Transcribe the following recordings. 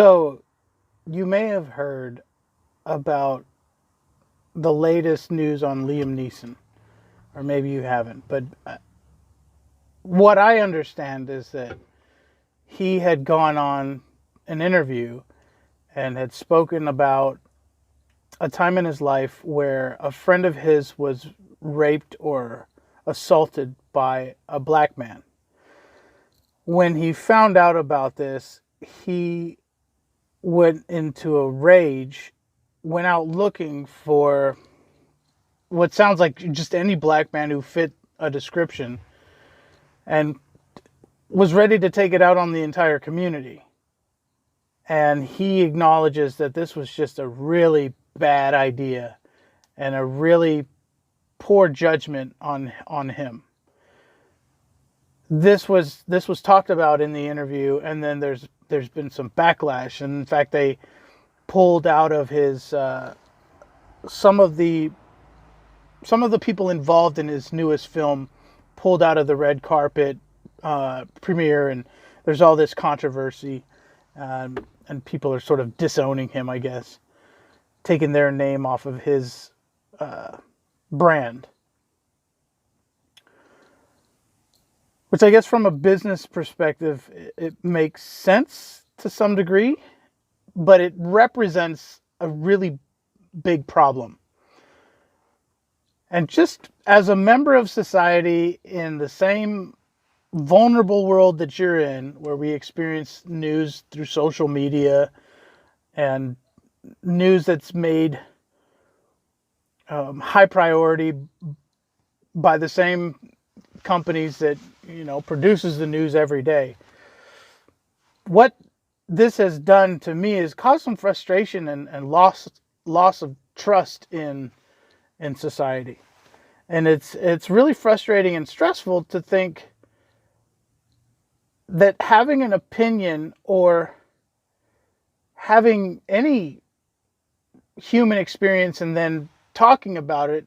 So, you may have heard about the latest news on Liam Neeson, or maybe you haven't. But what I understand is that he had gone on an interview and had spoken about a time in his life where a friend of his was raped or assaulted by a black man. When he found out about this, he went into a rage, went out looking for what sounds like just any black man who fit a description, and was ready to take it out on the entire community. And he acknowledges that this was just a really bad idea and a really poor judgment on him. This was talked about in the interview, and then there's been some backlash, and in fact they pulled out of his some of the people involved in his newest film pulled out of the red carpet premiere, and there's all this controversy, and people are sort of disowning him, I guess, taking their name off of his brand. Which I guess from a business perspective, it makes sense to some degree, but it represents a really big problem. And just as a member of society in the same vulnerable world that you're in, where we experience news through social media and news that's made high priority by the same companies that produces the news every day, what this has done to me is cause some frustration and loss of trust in society. And it's really frustrating and stressful to think that having an opinion or having any human experience and then talking about it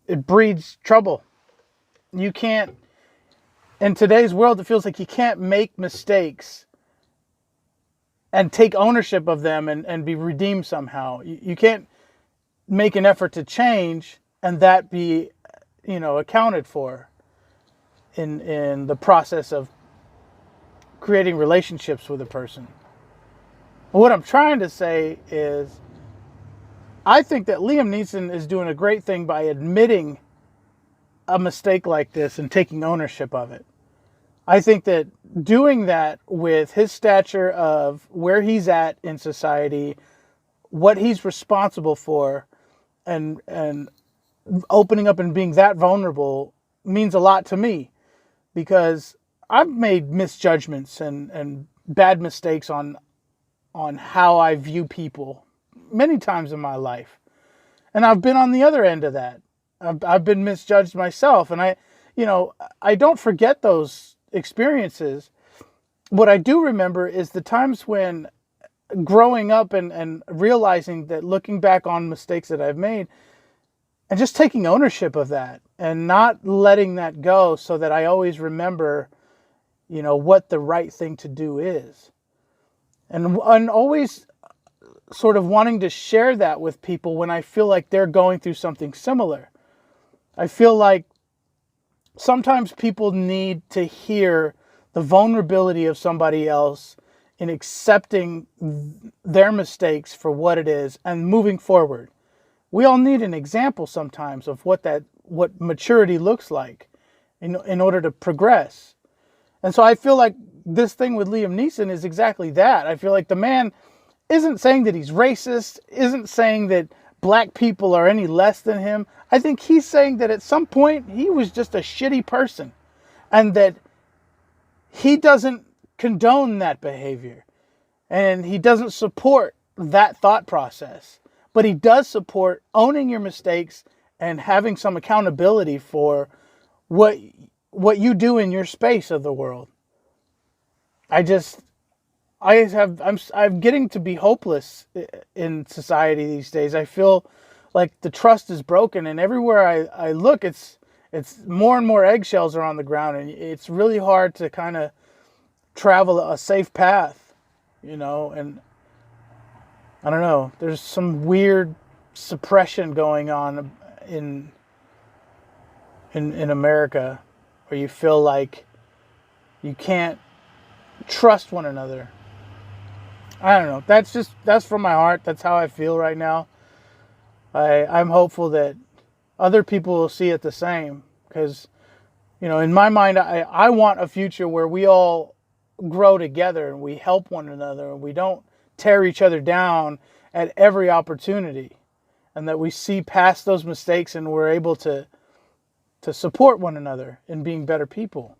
it breeds trouble. You can't, in today's world, it feels like you can't make mistakes and take ownership of them and be redeemed somehow. You can't make an effort to change and that be, accounted for in the process of creating relationships with a person. What I'm trying to say is, I think that Liam Neeson is doing a great thing by admitting a mistake like this and taking ownership of it. I think that doing that with his stature of where he's at in society, what he's responsible for, and opening up and being that vulnerable means a lot to me, because I've made misjudgments and bad mistakes on how I view people many times in my life. And I've been on the other end of that. I've been misjudged myself, and I don't forget those experiences. What I do remember is the times when growing up and realizing that, looking back on mistakes that I've made and just taking ownership of that and not letting that go, so that I always remember, what the right thing to do is. And always sort of wanting to share that with people when I feel like they're going through something similar. I feel like sometimes people need to hear the vulnerability of somebody else in accepting their mistakes for what it is and moving forward. We all need an example sometimes of what maturity looks like in order to progress. And so I feel like this thing with Liam Neeson is exactly that. I feel like the man isn't saying that he's racist, isn't saying that black people are any less than him. I think he's saying that at some point he was just a shitty person, and that he doesn't condone that behavior, and he doesn't support that thought process, but he does support owning your mistakes and having some accountability for what you do in your space of the world. I'm getting to be hopeless in society these days. I feel like the trust is broken, and everywhere I look, it's more and more eggshells are on the ground, and it's really hard to kind of travel a safe path and I don't know, there's some weird suppression going on in America, where you feel like you can't trust one another. I don't know. That's from my heart. That's how I feel right now. I'm hopeful that other people will see it the same, because, in my mind, I want a future where we all grow together and we help one another and we don't tear each other down at every opportunity, and that we see past those mistakes and we're able to support one another in being better people.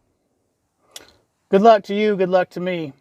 Good luck to you. Good luck to me.